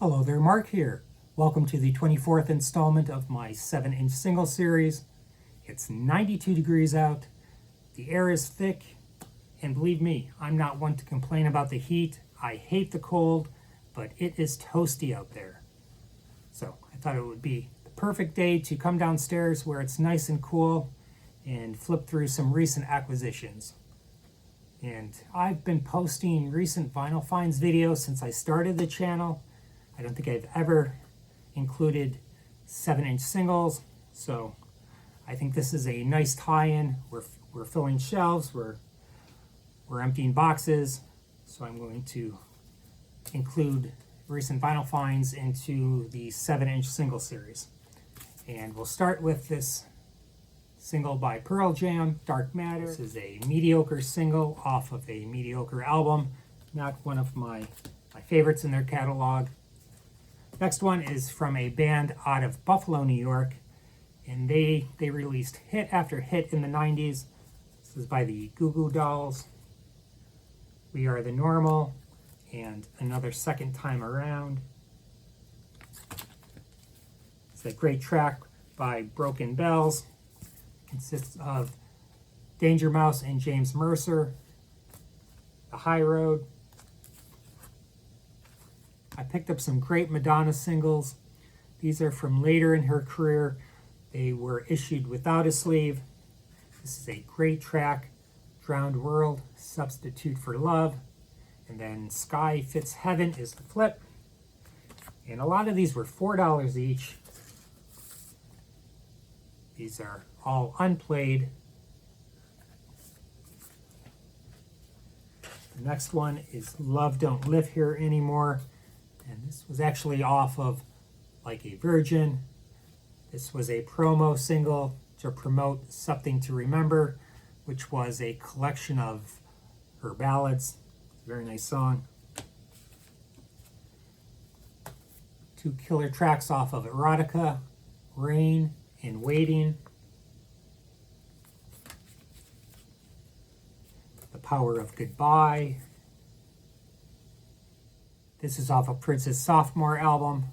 Hello there, Mark here. Welcome to the 24th installment of my 7-inch single series. It's 92 degrees out, the air is thick, and believe me, I'm not one to complain about the heat. I hate the cold, but it is toasty out there. So I thought it would be the perfect day to come downstairs where it's nice and cool and flip through some recent acquisitions. And I've been posting recent vinyl finds videos since I started the channel. I don't think I've ever included 7-inch singles, so I think this is a nice tie-in. We're filling shelves, we're emptying boxes, so I'm going to include recent vinyl finds into the 7-inch single series. And we'll start with this single by Pearl Jam, Dark Matter. This is a mediocre single off of a mediocre album, not one of my favorites in their catalog. Next one is from a band out of Buffalo, New York, and they released hit after hit in the 90s. This is by the Goo Goo Dolls, We Are the Normal, and Another Second Time Around. It's a great track by Broken Bells. It consists of Danger Mouse and James Mercer, The High Road. I picked up some great Madonna singles. These are from later in her career. They were issued without a sleeve. This is a great track. Drowned World, Substitute for Love. And then Sky Fits Heaven is the flip. And a lot of these were $4 each. These are all unplayed. The next one is Love Don't Live Here Anymore. And this was actually off of Like a Virgin. This was a promo single to promote Something to Remember, which was a collection of her ballads. It's a very nice song. Two killer tracks off of Erotica, Rain and Waiting. The Power of Goodbye. This is off of Prince's sophomore album,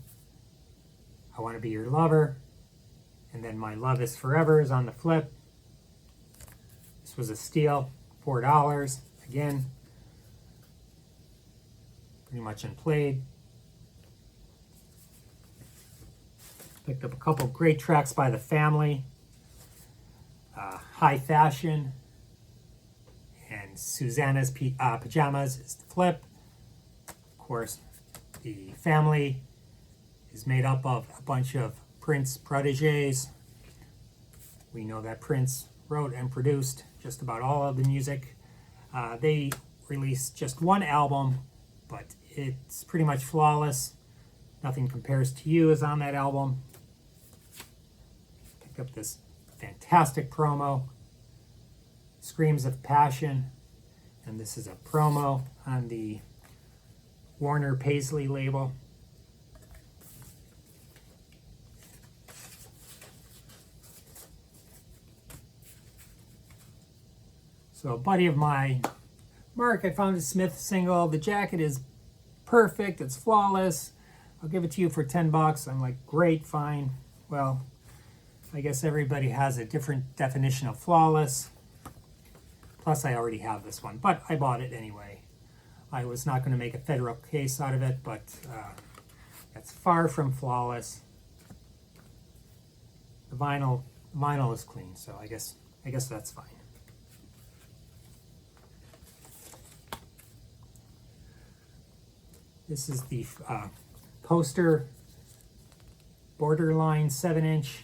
I Want to Be Your Lover. And then My Love Is Forever is on the flip. This was a steal, $4. Again, pretty much unplayed. Picked up a couple great tracks by The Family. High Fashion and Susanna's Pajamas is the flip. Of course, The Family is made up of a bunch of Prince proteges. We know that Prince wrote and produced just about all of the music. They released just one album, but it's pretty much flawless. Nothing Compares to You is on that album. Picked up this fantastic promo, Screams of Passion, and this is a promo on the Warner Paisley label. So a buddy of mine, Mark, I found a Smith single. The jacket is perfect. It's flawless. I'll give it to you for $10. I'm like, great, fine. Well, I guess everybody has a different definition of flawless. Plus, I already have this one, but I bought it anyway. I was not going to make a federal case out of it, but that's far from flawless. The vinyl is clean, so I guess that's fine. This is the poster, Borderline 7-inch.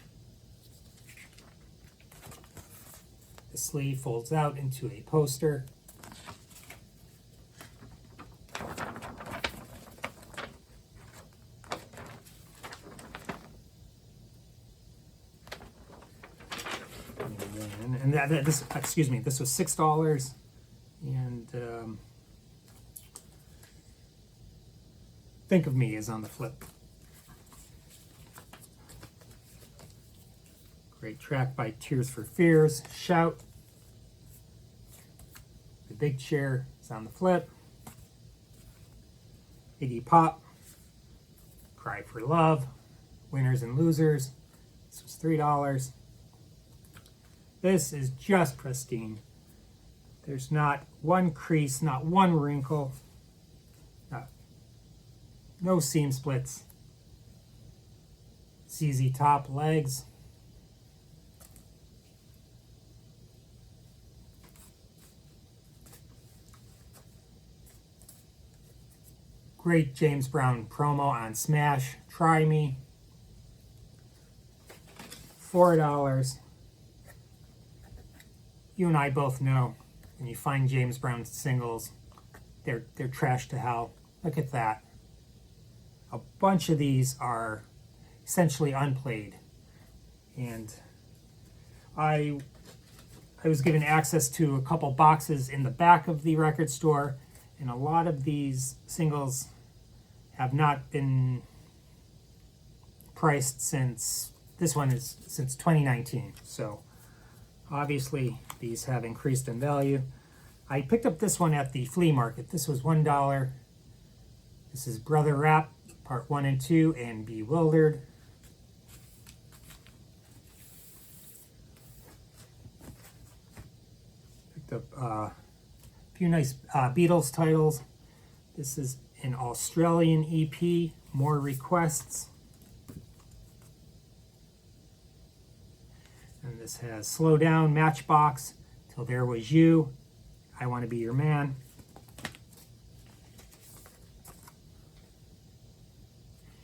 The sleeve folds out into a poster. And this was $6, and Think of Me is on the flip. Great track by Tears for Fears, Shout. The Big Chair is on the flip. Iggy Pop, Cry for Love, Winners and Losers. This was $3. This is just pristine. There's not one crease, not one wrinkle, no seam splits. ZZ Top legs. Great James Brown promo on Smash. Try Me. $4. You and I both know when you find James Brown singles, they're trash to hell. Look at that. A bunch of these are essentially unplayed. And I was given access to a couple boxes in the back of the record store, and a lot of these singles have not been priced since, this one is since 2019. So obviously these have increased in value. I picked up this one at the flea market. This was $1. This is Brother Rap, Part 1 and 2, and Bewildered. Picked up a few nice Beatles titles. This is an Australian EP, More Requests. And this has Slow Down, Matchbox, Till There Was You, I Want to Be Your Man.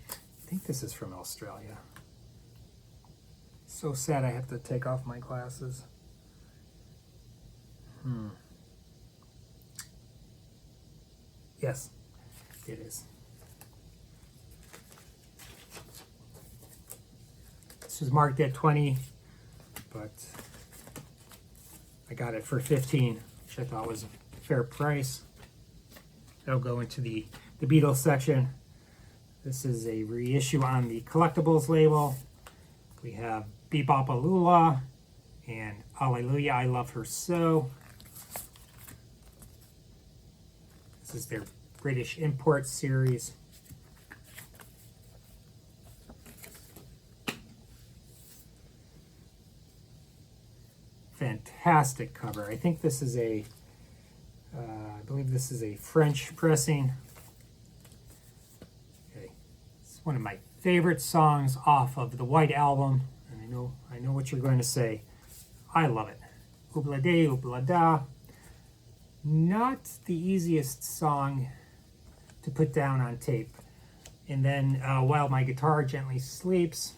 I think this is from Australia. So sad I have to take off my glasses. Yes, it is. This was marked at 20, but I got it for 15, which I thought was a fair price. That'll go into the Beatles section. This is a reissue on the collectibles label. We have Bebopalula and Hallelujah, I Love Her So. This is their British import series. Fantastic cover. I think this is a, I believe this is a French pressing. Okay, it's one of my favorite songs off of the White Album, and I know what you're going to say. I love it. Oobla Day, Oobla Da. Not the easiest song to put down on tape. And then While My Guitar Gently Sleeps.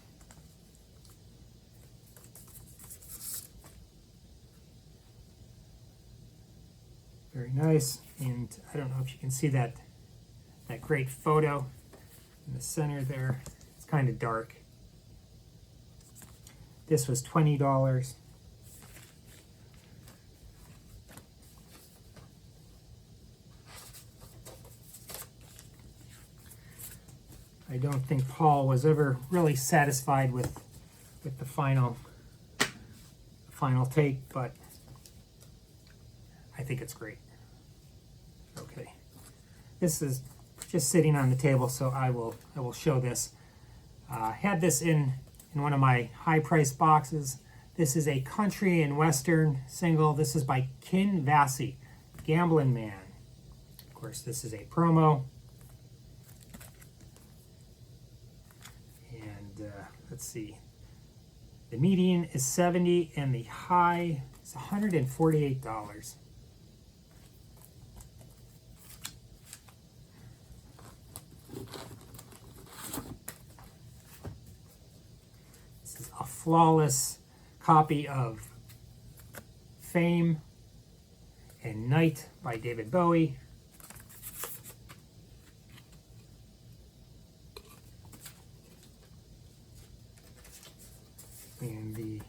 Very nice. And I don't know if you can see that great photo in the center there. It's kind of dark. This was $20. I don't think Paul was ever really satisfied with the final take, but I think it's great. Okay, this is just sitting on the table, so I will show this. Had this in one of my high-priced boxes. This is a country and western single. This is by Kin Vassie, Gamblin' Man. Of course, this is a promo. And let's see. The median is $70 and the high is $148. This is a flawless copy of Fame and Night by David Bowie. And the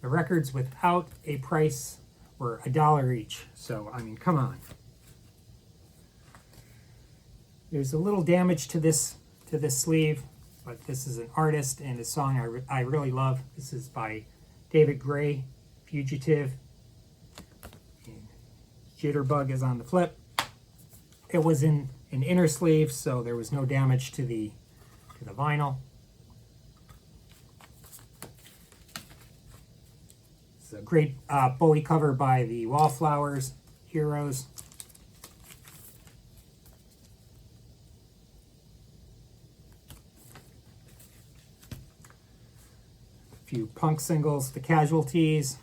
records without a price were $1 each. So, I mean, come on. There's a little damage to this sleeve, but this is an artist and a song I really love. This is by David Gray, Fugitive. And Jitterbug is on the flip. It was in an inner sleeve, so there was no damage to the to the vinyl. It's a great Bowie cover by the Wallflowers, Heroes. A few punk singles, The Casualties,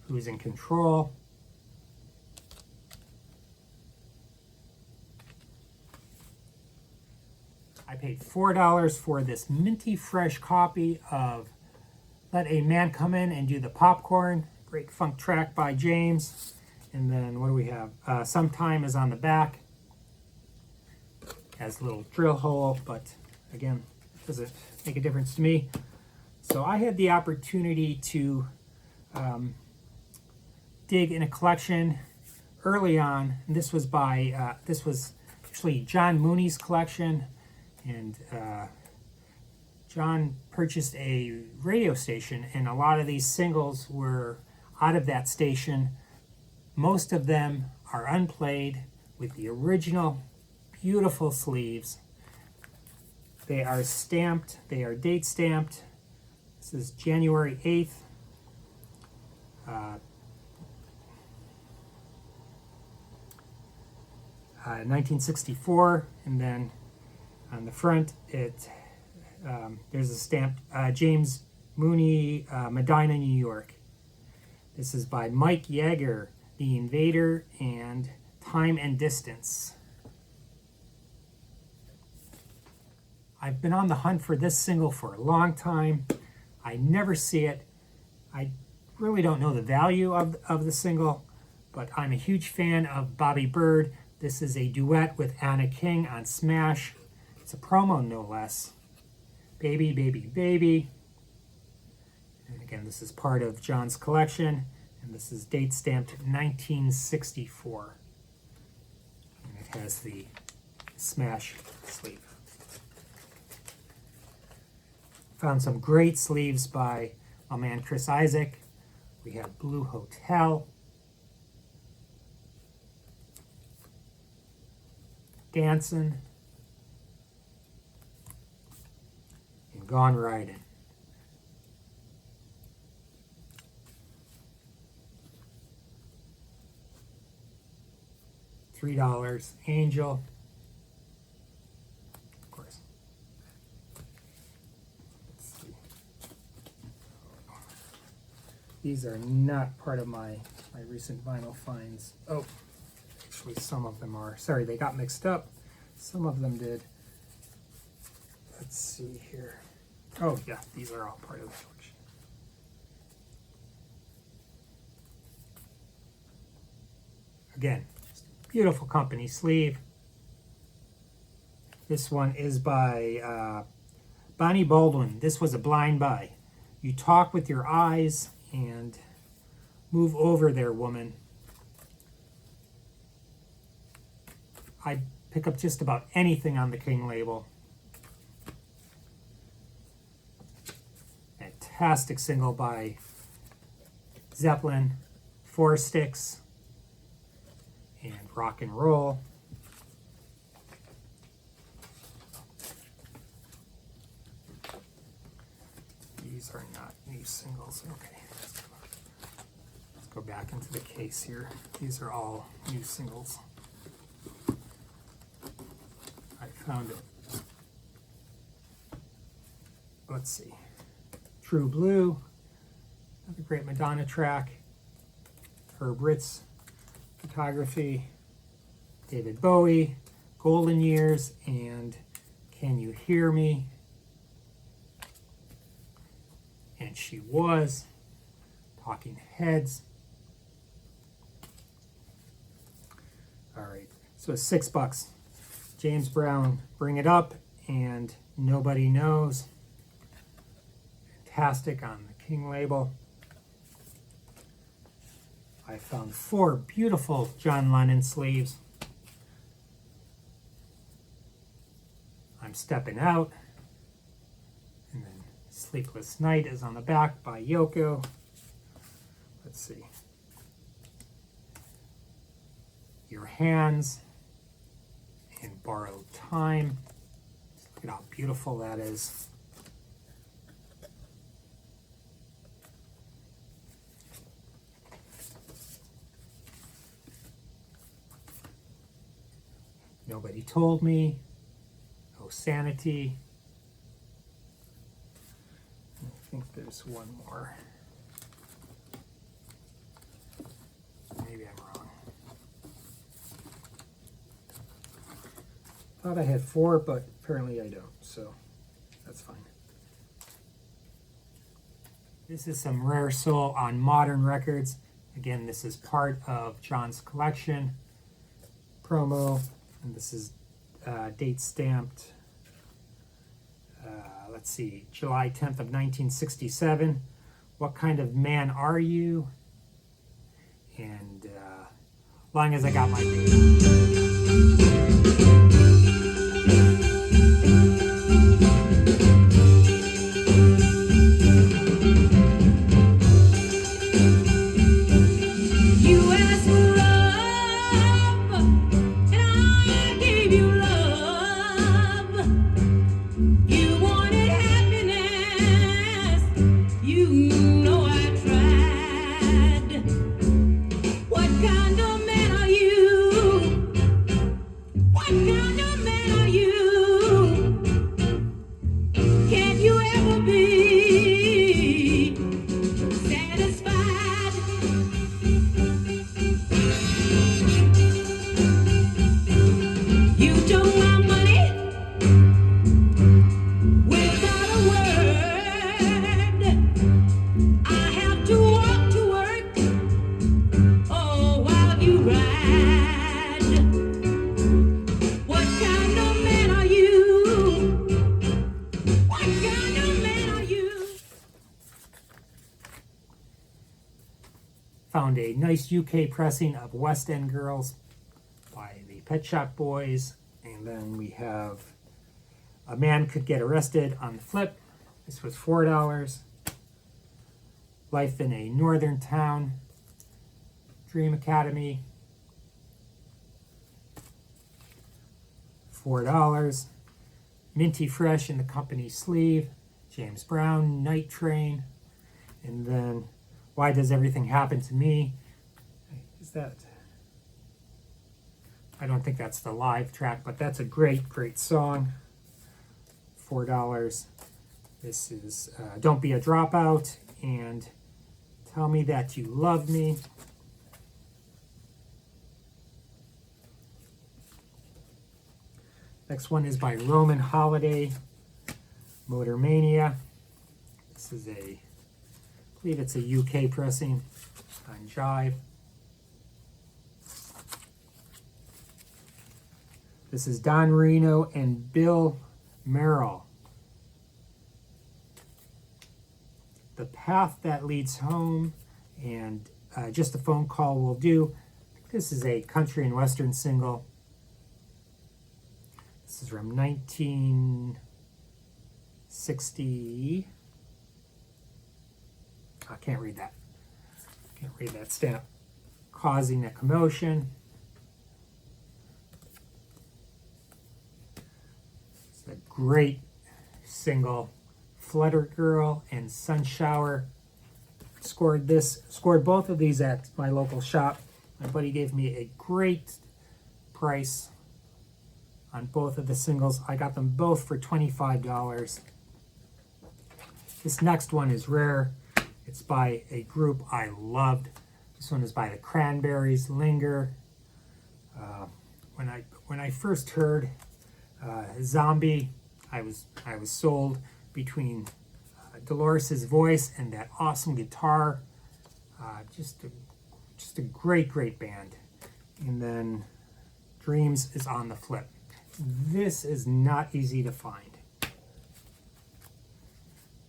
Who's in Control. I paid $4 for this minty fresh copy of Let a Man Come In and Do the Popcorn. Great funk track by James. And then what do we have? Sometime is on the back. Has a little drill hole, but again, it doesn't make a difference to me. So I had the opportunity to dig in a collection early on. And this was actually John Mooney's collection. And John purchased a radio station, and a lot of these singles were out of that station. Most of them are unplayed with the original beautiful sleeves. They are stamped, they are date stamped. This is January 8th. 1964, and then on the front, there's a stamp, James Mooney, Medina, New York. This is by Mike Yeager, The Invader, and Time and Distance. I've been on the hunt for this single for a long time. I never see it. I really don't know the value of the single, but I'm a huge fan of Bobby Bird. This is a duet with Anna King on Smash. It's a promo, no less. Baby, Baby, Baby. And again, this is part of John's collection, and this is date stamped 1964. And it has the Smash sleeve. Found some great sleeves by my man Chris Isaac. We have Blue Hotel, Dancin', and Gone Riding. $3, Angel, of course. Let's see. These are not part of my recent vinyl finds. Oh, actually some of them are. Sorry, they got mixed up. Some of them did. Let's see here. Oh yeah, these are all part of the collection. Again, beautiful company sleeve. This one is by Bonnie Baldwin. This was a blind buy. You talk with your eyes and move over there, woman. I pick up just about anything on the King label. Fantastic single by Zeppelin, Four Sticks, and Rock and Roll. These are not new singles. Okay, let's go back into the case here. These are all new singles. I found it. Let's see. True Blue, another great Madonna track. Herb Ritz photography. David Bowie, Golden Years, and Can You Hear Me? And She Was, Talking Heads. All right, so it's $6. James Brown, Bring It Up, and Nobody Knows. Fantastic on the King label. I found 4 beautiful John Lennon sleeves. I'm Stepping Out. And then Sleepless Night is on the back by Yoko. Let's see. Your Hands and Borrowed Time. Let's look at how beautiful that is. Nobody Told Me, Oh Sanity. I think there's one more. Maybe I'm wrong. Thought I had 4, but apparently I don't, so that's fine. This is some Rare Soul on Modern Records. Again, this is part of John's collection promo, and this is date stamped, let's see, July 10th of 1967. What Kind of Man Are You? And long as I got my baby. Found a nice UK pressing of West End Girls by the Pet Shop Boys. And then we have A Man Could Get Arrested on the flip. This was $4. Life in a Northern Town, Dream Academy, $4. Minty Fresh in the Company Sleeve, James Brown, Night Train. And then Why Does Everything Happen to Me? Is that? I don't think that's the live track, but that's a great, great song. $4. This is Don't Be a Dropout and Tell Me That You Love Me. Next one is by Roman Holiday, Motor Mania. This is I believe it's a UK pressing on Jive. This is Don Reno and Bill Merrill. The Path That Leads Home and Just a Phone Call Will Do. This is a country and western single. This is from 1960. I can't read that. Can't read that stamp. Causing a Commotion. It's a great single. Flutter Girl and Sun Shower. Scored both of these at my local shop. My buddy gave me a great price on both of the singles. I got them both for $25. This next one is rare. It's by a group I loved. This one is by the Cranberries, Linger. When I first heard Zombie, I was sold between Dolores's voice and that awesome guitar. Just a great, great band. And then Dreams is on the flip. This is not easy to find.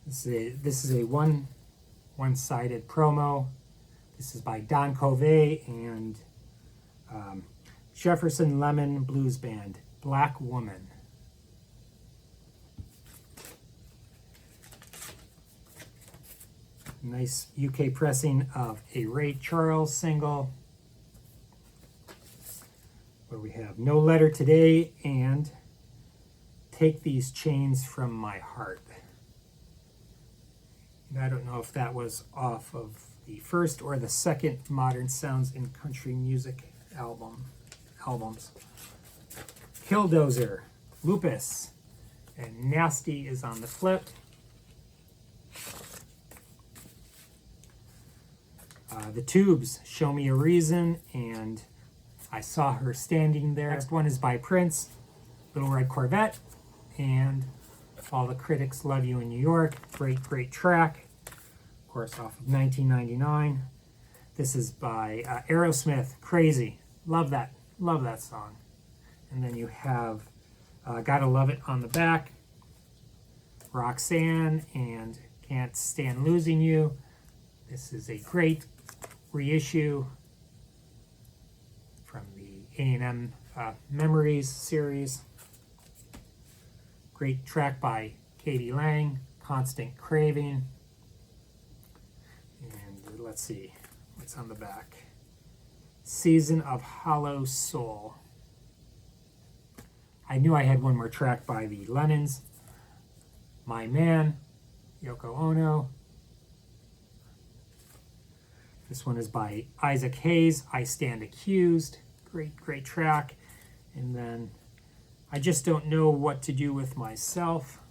This is a one-sided promo. This is by Don Covey and Jefferson Lemon Blues Band, Black Woman. Nice UK pressing of a Ray Charles single, where we have No Letter Today and Take These Chains from My Heart. And I don't know if that was off of the first or the second Modern Sounds in Country Music albums. Killdozer, Lupus, and Nasty is on the flip. The Tubes, Show Me a Reason, and I Saw Her Standing There. Next one is by Prince, Little Red Corvette, and All the Critics Love You in New York. Great, great track. Of course, off of 1999. This is by Aerosmith, Crazy. Love that song. And then you have Gotta Love It on the back, Roxanne, and Can't Stand Losing You. This is a great reissue from the A&M Memories series. Great track by Katie Lang, Constant Craving. And let's see what's on the back. Season of Hollow Soul. I knew I had one more track by the Lennons. My Man, Yoko Ono. This one is by Isaac Hayes, I Stand Accused. Great, great track. And then I Just Don't Know What to Do with Myself.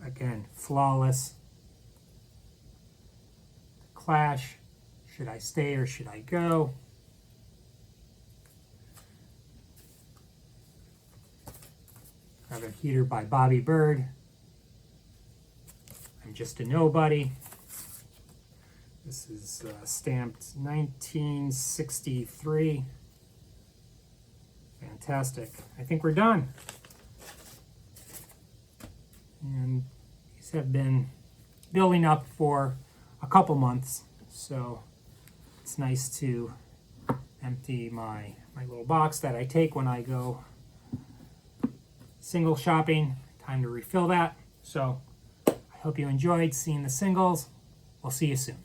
Again, Flawless. Clash, Should I Stay or Should I Go? Another heater by Bobby Bird. I'm Just a Nobody. This is stamped 1963. Fantastic. I think we're done. And these have been building up for a couple months, so it's nice to empty my little box that I take when I go single shopping. Time to refill that. So I hope you enjoyed seeing the singles. We'll see you soon.